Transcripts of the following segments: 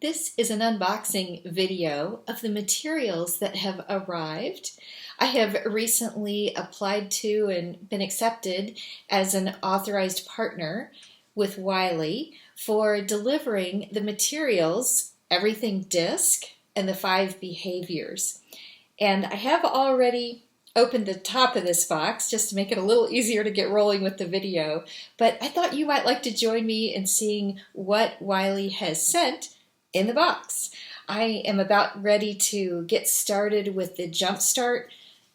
This is an unboxing video of the materials that have arrived. I have recently applied to and been accepted as an authorized partner with Wiley for delivering the materials, everything DiSC, and the 5 behaviors. And I have already opened the top of this box just to make it a little easier to get rolling with the video, but I thought you might like to join me in seeing what Wiley has sent in the box. I am about ready to get started with the JumpStart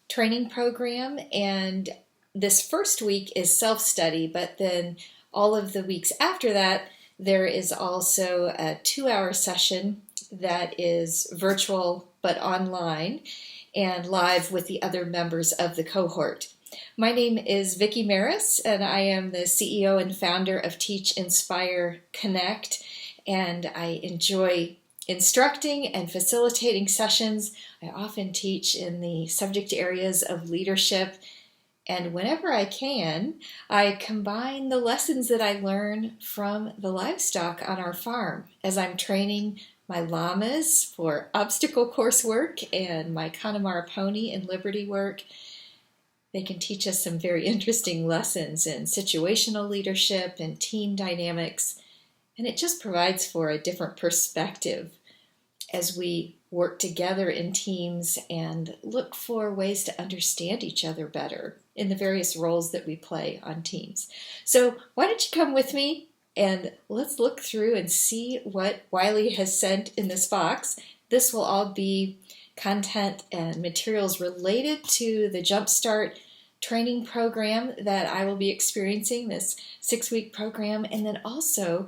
training program, and this first week is self-study, but then all of the weeks after that there is also a 2-hour session that is virtual but online and live with the other members of the cohort. My name is Vicki Maris, and I am the CEO and founder of Teach, Inspire, Connect, and I enjoy instructing and facilitating sessions. I often teach in the subject areas of leadership, and whenever I can, I combine the lessons that I learn from the livestock on our farm as I'm training my llamas for obstacle course work and my Connemara pony in Liberty work. They can teach us some very interesting lessons in situational leadership and team dynamics. And it just provides for a different perspective as we work together in teams and look for ways to understand each other better in the various roles that we play on teams. So why don't you come with me and let's look through and see what Wiley has sent in this box. This will all be content and materials related to the JumpStart training program that I will be experiencing, this 6-week program, and then also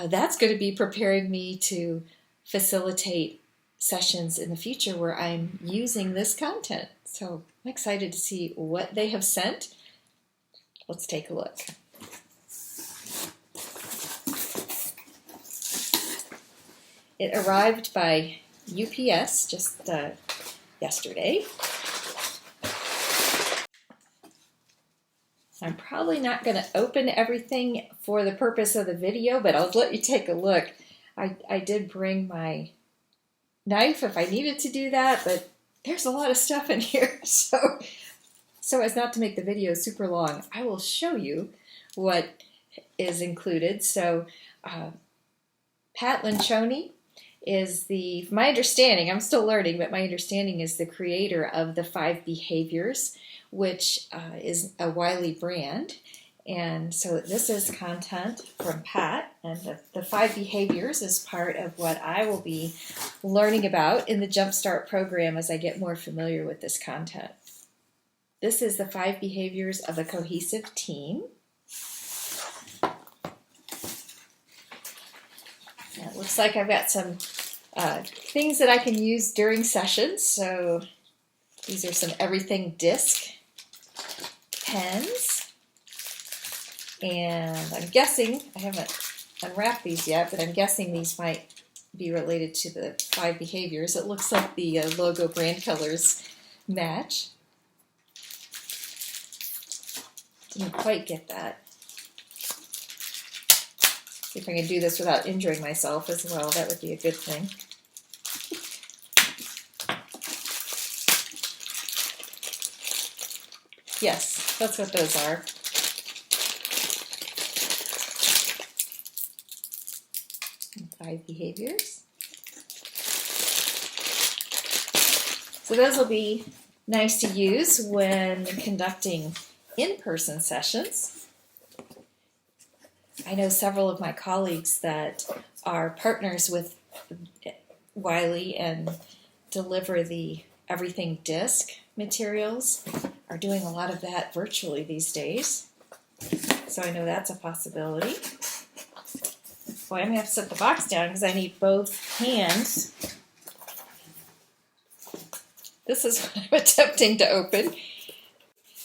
that's going to be preparing me to facilitate sessions in the future where I'm using this content. So I'm excited to see what they have sent. Let's take a look. It arrived by UPS just yesterday. I'm probably not going to open everything for the purpose of the video, but I'll let you take a look. I did bring my knife if I needed to do that, but there's a lot of stuff in here, so as not to make the video super long, I will show you what is included. So Pat Lencioni is my understanding, I'm still learning, but my understanding is the creator of the 5 behaviors, which is a Wiley brand. And so this is content from Pat, and the 5 behaviors is part of what I will be learning about in the JumpStart program as I get more familiar with this content. This is the 5 behaviors of a cohesive team. It looks like I've got some things that I can use during sessions. So these are some everything DiSC pens. And I'm guessing, I haven't unwrapped these yet, but I'm guessing these might be related to the 5 behaviors. It looks like the logo brand colors match. Didn't quite get that. See if I can do this without injuring myself as well. That would be a good thing. Yes, that's what those are. And 5 behaviors. So those will be nice to use when conducting in-person sessions. I know several of my colleagues that are partners with Wiley and deliver the everything DiSC materials are doing a lot of that virtually these days. So I know that's a possibility. Boy, I'm going to have to set the box down because I need both hands. This is what I'm attempting to open.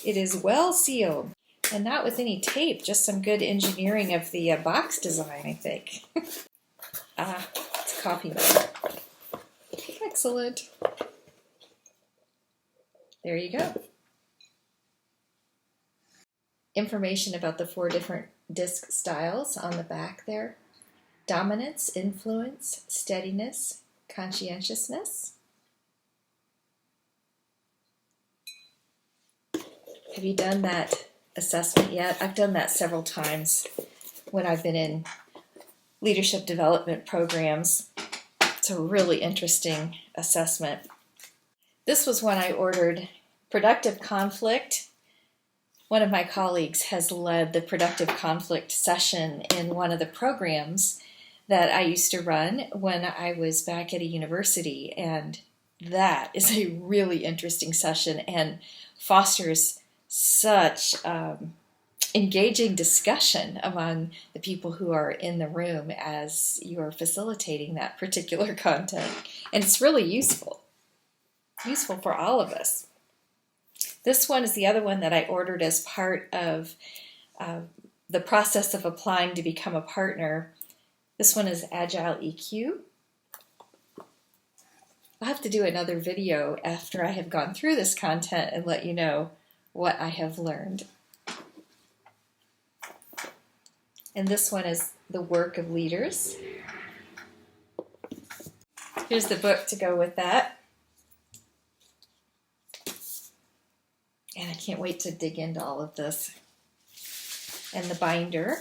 It is well sealed. And not with any tape, just some good engineering of the box design, I think. It's a coffee mug. Excellent. There you go. Information about the 4 different DiSC styles on the back there. dominance, influence, steadiness, conscientiousness. Have you done that assessment yet? I've done that several times when I've been in leadership development programs. It's a really interesting assessment. This was when I ordered productive conflict. One of my colleagues has led the productive conflict session in one of the programs that I used to run when I was back at a university, and that is a really interesting session and fosters such engaging discussion among the people who are in the room as you're facilitating that particular content. And it's really useful for all of us. This one is the other one that I ordered as part of the process of applying to become a partner. This one is Agile EQ. I'll have to do another video after I have gone through this content and let you know what I have learned. And this one is The Work of Leaders. Here's the book to go with that. And I can't wait to dig into all of this. And the binder.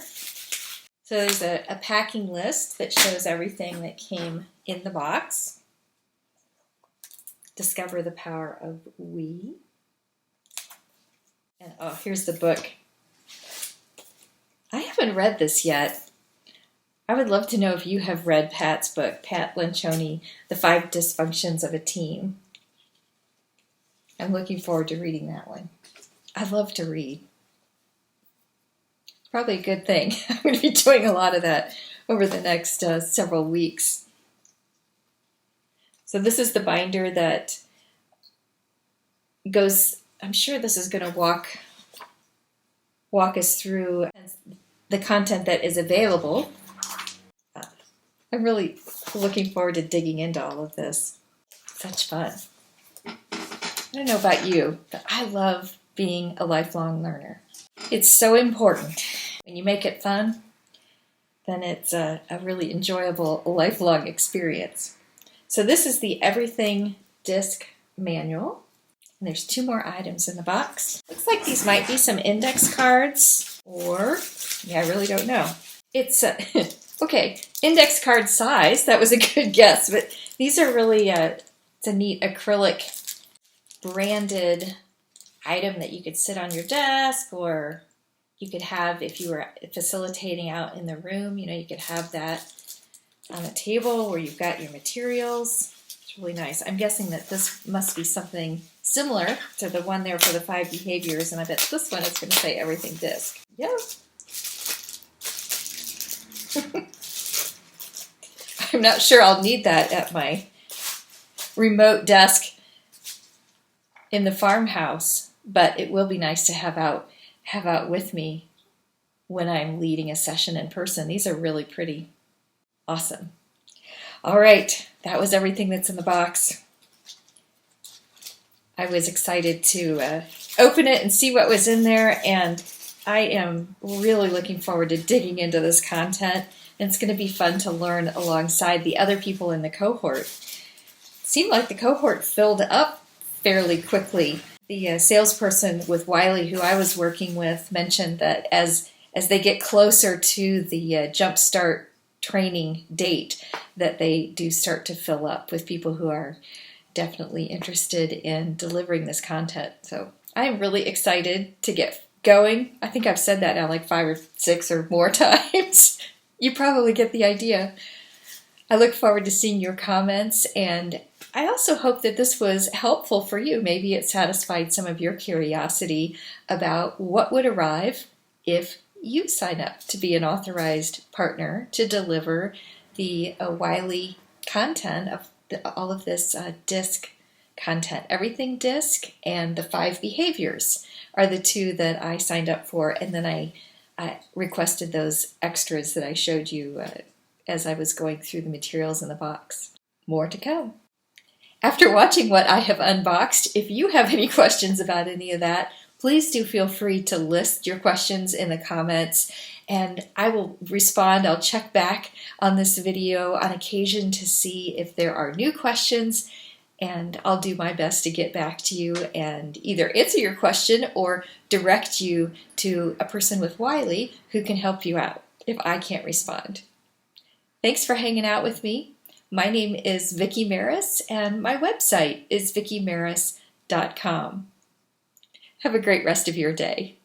So there's a packing list that shows everything that came in the box. Discover the Power of We. And oh, here's the book. I haven't read this yet. I would love to know if you have read Pat's book, Pat Lencioni, The 5 Dysfunctions of a Team. I'm looking forward to reading that one. I love to read. Probably a good thing. I'm going to be doing a lot of that over the next several weeks. So this is the binder that goes, I'm sure this is going to walk us through the content that is available. I'm really looking forward to digging into all of this. Such fun. I don't know about you, but I love being a lifelong learner. It's so important. When you make it fun, then it's a really enjoyable lifelong experience. So this is the Everything DiSC manual. And there's 2 more items in the box. Looks like these might be some index cards, or, yeah, I really don't know. It's, okay, index card size, that was a good guess, but these are really, it's a neat acrylic branded item that you could sit on your desk, or you could have, if you were facilitating out in the room, you could have that on a table where you've got your materials. It's really nice. I'm guessing that this must be something similar to the one there for the 5 behaviors, and I bet this one is going to say Everything DiSC. Yeah. I'm not sure I'll need that at my remote desk in the farmhouse, but it will be nice to have out with me when I'm leading a session in person. These are really pretty. Awesome. All right, that was everything that's in the box. I was excited to open it and see what was in there, and I am really looking forward to digging into this content. And it's going to be fun to learn alongside the other people in the cohort. It seemed like the cohort filled up fairly quickly. The salesperson with Wiley, who I was working with, mentioned that as they get closer to the JumpStart training date, that they do start to fill up with people who are definitely interested in delivering this content. So I'm really excited to get going. I think I've said that now like 5 or 6 or more times. You probably get the idea. I look forward to seeing your comments, and I also hope that this was helpful for you. Maybe it satisfied some of your curiosity about what would arrive if you sign up to be an authorized partner to deliver the Wiley content of all of this DiSC content. Everything DiSC and the 5 behaviors are the 2 that I signed up for, and then I requested those extras that I showed you as I was going through the materials in the box. More to come. After watching what I have unboxed, if you have any questions about any of that, please do feel free to list your questions in the comments, and I will respond. I'll check back on this video on occasion to see if there are new questions, and I'll do my best to get back to you and either answer your question or direct you to a person with Wiley who can help you out if I can't respond. Thanks for hanging out with me. My name is Vicki Maris, and my website is vickimaris.com. Have a great rest of your day.